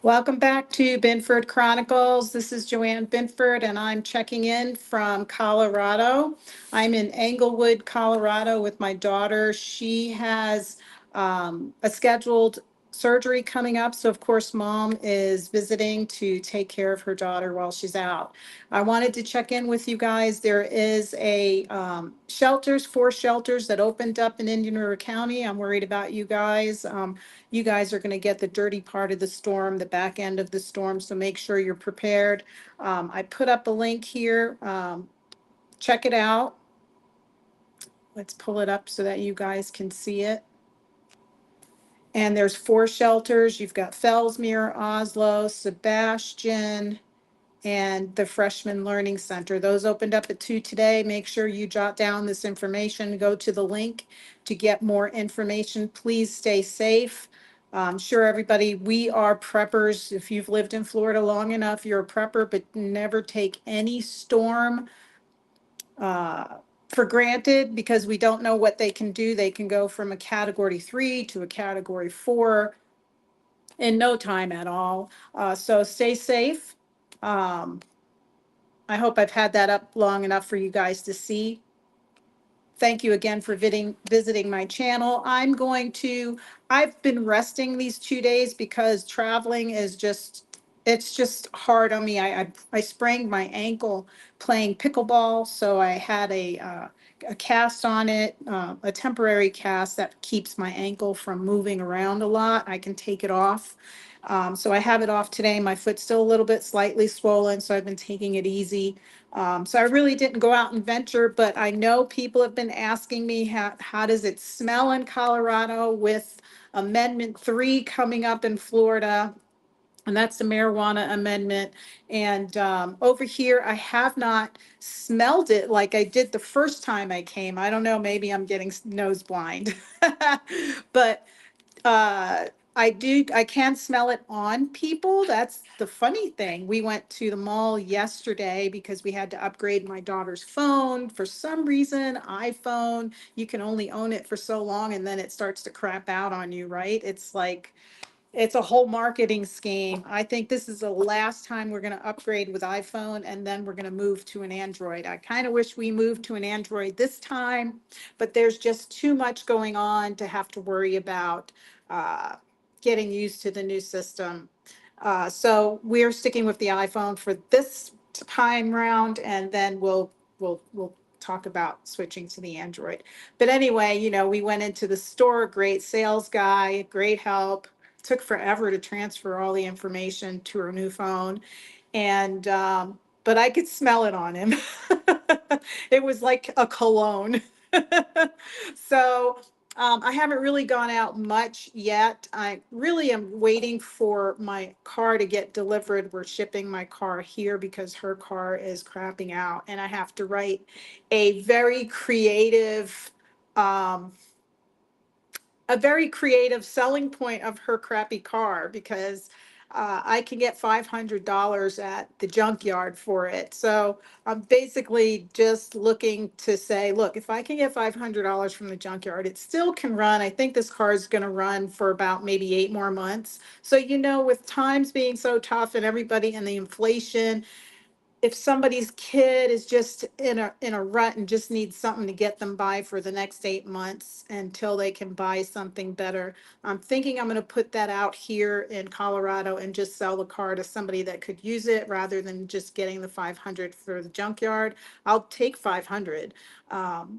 Welcome back to Binford Chronicles. This is Joanne Binford, and I'm checking in from Colorado. I'm in Englewood, Colorado with my daughter. She has a scheduled surgery coming up. So, of course, mom is visiting to take care of her daughter while she's out. I wanted to check in with you guys. There is a four shelters that opened up in Indian River County. I'm worried about you guys. You guys are going to get the dirty part of the storm, the back end of the storm, so make sure you're prepared. I put up a link here. Check it out. Let's pull it up so that you guys can see it. And there's four shelters. You've got Fellsmere, Oslo, Sebastian, and the Freshman Learning Center. Those opened up at 2 today. Make sure you jot down this information. Go to the link to get more information. Please stay safe. Sure, everybody, we are preppers. If you've lived in Florida long enough, you're a prepper, but never take any storm for granted because we don't know what they can do. They can go from a category 3 to a category 4 in no time at all. So stay safe. Um, I hope I've had that up long enough for you guys to see. Thank you again for visiting my channel. I've been resting these 2 days because traveling is it's just hard on me. I sprained my ankle playing pickleball, so I had a cast on it, a temporary cast that keeps my ankle from moving around a lot. I can take it off. So I have it off today. My foot's still a little bit slightly swollen, so I've been taking it easy. So I really didn't go out and venture, but I know people have been asking me how does it smell in Colorado with Amendment 3 coming up in Florida? And that's the marijuana amendment. And over here, I have not smelled it like I did the first time I came. I don't know, maybe I'm getting nose blind. But uh, I can smell it on people. That's the funny thing. We went to the mall yesterday because we had to upgrade my daughter's phone. For some reason, iPhone, you can only own it for so long and then it starts to crap out on you, right? It's a whole marketing scheme. I think this is the last time we're going to upgrade with iPhone and then we're going to move to an Android. I kind of wish we moved to an Android this time, but there's just too much going on to have to worry about uh, getting used to the new system. So we're sticking with the iPhone for this time round, and then we'll talk about switching to the Android. But anyway, we went into the store, great sales guy, great help. Took forever to transfer all the information to her new phone, and but I could smell it on him. It was like a cologne. So I haven't really gone out much yet. I really am waiting for my car to get delivered. We're shipping my car here because her car is crapping out, and I have to write a very creative um, selling point of her crappy car because I can get $500 at the junkyard for it. So I'm basically just looking to say, look, if I can get $500 from the junkyard, it still can run. I think this car is going to run for about maybe 8 more months. So, with times being so tough and everybody and the inflation, if somebody's kid is just in a rut and just needs something to get them by for the next 8 months until they can buy something better, I'm thinking I'm going to put that out here in Colorado and just sell the car to somebody that could use it rather than just getting the 500 for the junkyard. I'll take 500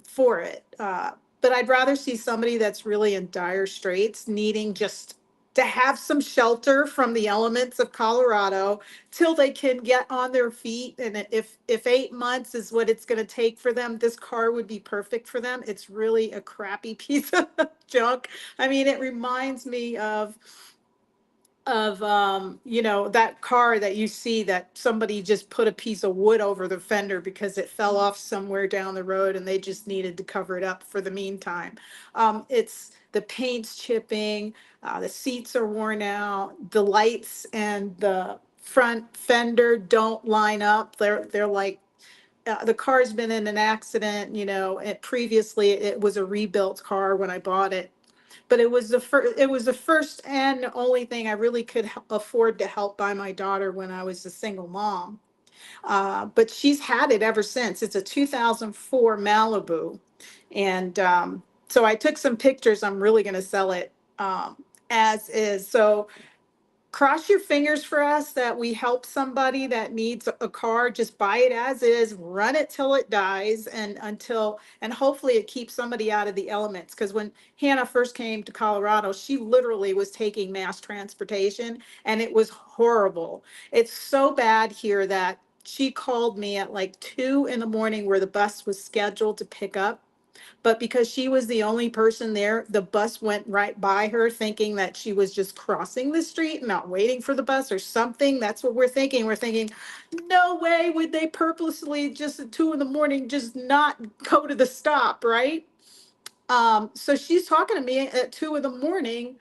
for it. But I'd rather see somebody that's really in dire straits, needing just to have some shelter from the elements of Colorado till they can get on their feet. And if 8 months is what it's going to take for them, this car would be perfect for them. It's really a crappy piece of junk. I mean, it reminds me of that car that you see that somebody just put a piece of wood over the fender because it fell off somewhere down the road and they just needed to cover it up for the meantime. It's the paint's chipping, the seats are worn out, the lights and the front fender don't line up. They're like the car's been in an accident. Previously it was a rebuilt car when I bought it. But it was the first and only thing I really could afford to help buy my daughter when I was a single mom. But she's had it ever since. It's a 2004 Malibu. And so I took some pictures. I'm really going to sell it as is. So cross your fingers for us that we help somebody that needs a car. Just buy it as is, run it till it dies, and hopefully it keeps somebody out of the elements. Because when Hannah first came to Colorado, she literally was taking mass transportation, and it was horrible. It's so bad here that she called me at like 2 in the morning where the bus was scheduled to pick up, but because she was the only person there, the bus went right by her, thinking that she was just crossing the street, not waiting for the bus or something. That's what we're thinking. We're thinking, no way would they purposely just at 2 in the morning just not go to the stop, right? So she's talking to me at 2 in the morning,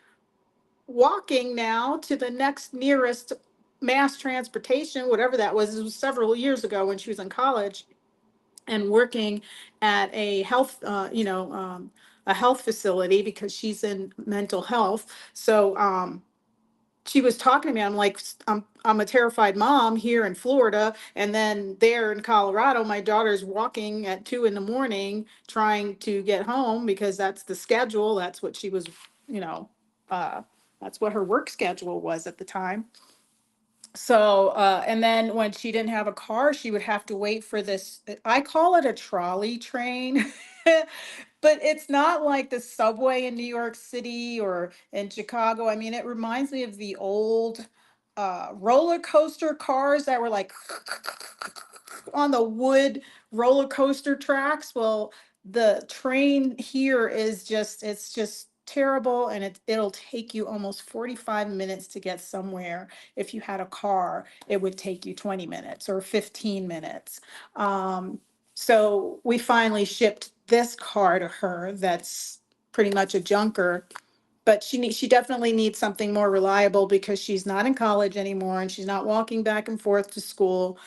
walking now to the next nearest mass transportation, whatever that was. It was several years ago when she was in college and working at a health facility because she's in mental health. So she was talking to me. I'm like, I'm a terrified mom here in Florida, and then there in Colorado, my daughter's walking at 2 in the morning trying to get home because that's the schedule. That's what she was, you know, uh, that's what her work schedule was at the time. So, and then when she didn't have a car, she would have to wait for this. I call it a trolley train, but it's not like the subway in New York City or in Chicago. I mean, it reminds me of the old roller coaster cars that were like on the wood roller coaster tracks. Well, the train here is it's just terrible, and it'll take you almost 45 minutes to get somewhere. If you had a car, it would take you 20 minutes or 15 minutes. So we finally shipped this car to her that's pretty much a junker, but she definitely needs something more reliable because she's not in college anymore and she's not walking back and forth to school.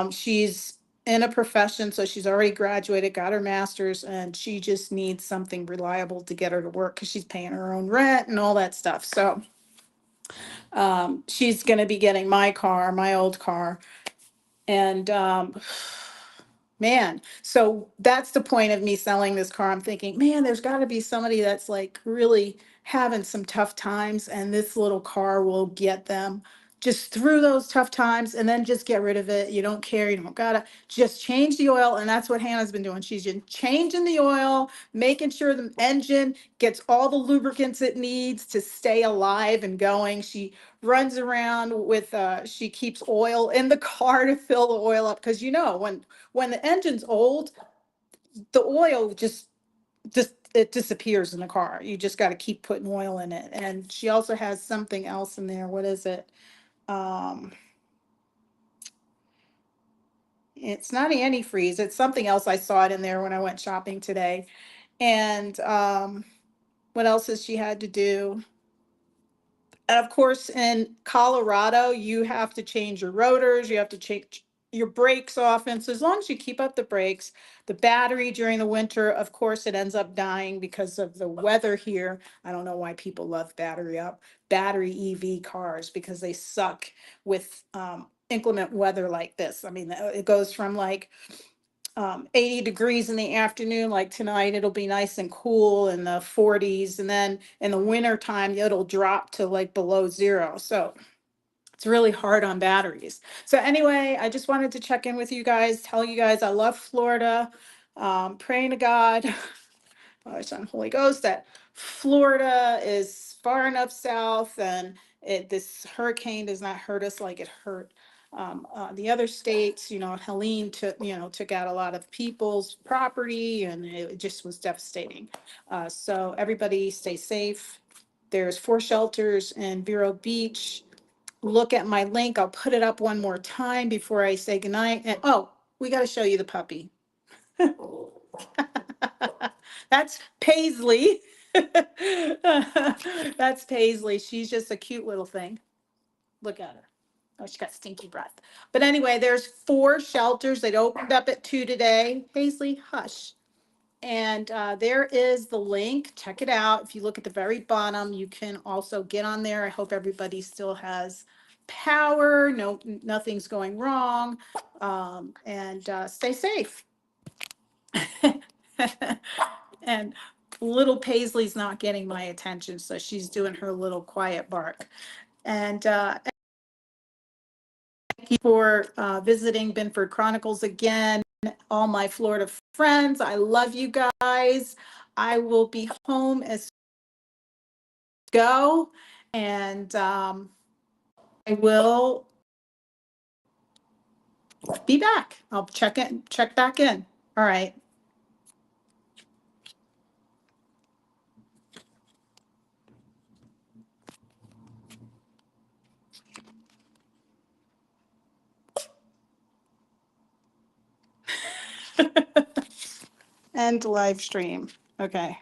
She's in a profession, so she's already graduated, got her master's, and she just needs something reliable to get her to work because she's paying her own rent and all that stuff. So she's going to be getting my car, my old car. And man, so that's the point of me selling this car. I'm thinking, man, there's got to be somebody that's like really having some tough times, and this little car will get them just through those tough times, and then just get rid of it. You don't care. You don't gotta just change the oil. And that's what Hannah's been doing. She's been changing the oil, making sure the engine gets all the lubricants it needs to stay alive and going. She runs around with she keeps oil in the car to fill the oil up, because when the engine's old, the oil just it disappears in the car. You just got to keep putting oil in it. And she also has something else in there. What is it? um it's not antifreeze, it's something else. I saw it in there when I went shopping today. And what else has she had to do? And of course, in Colorado, you have to change your rotors, you have to change your brakes often. So as long as you keep up the brakes, the battery during the winter, of course, it ends up dying because of the weather here. I don't know why people love battery EV cars, because they suck with inclement weather like this. I mean, it goes from like 80 degrees in the afternoon, like tonight, it'll be nice and cool in the 40s. And then in the winter time, it'll drop to like below zero. So it's really hard on batteries. So anyway, I just wanted to check in with you guys, tell you guys I love Florida. Praying to God, Father, Son, Holy Ghost, that Florida is far enough south, and this hurricane does not hurt us like it hurt the other states. Helene took out a lot of people's property, and it just was devastating. So everybody stay safe. There's 4 shelters in Vero Beach. Look at my link. I'll put it up one more time before I say goodnight. And oh, we got to show you the puppy. That's Paisley. That's Paisley. She's just a cute little thing. Look at her. Oh, she got stinky breath. But anyway, there's 4 shelters. They opened up at 2 today. Paisley, hush. And there is the link. Check it out. If you look at the very bottom, you can also get on there. I hope everybody still has power. No, nothing's going wrong. And stay safe. And little Paisley's not getting my attention, so she's doing her little quiet bark. And thank you for visiting Binford Chronicles again. All my Florida friends, I love you guys. I will be home as go, and I will be back. I'll check back in. All right. End live stream. Okay.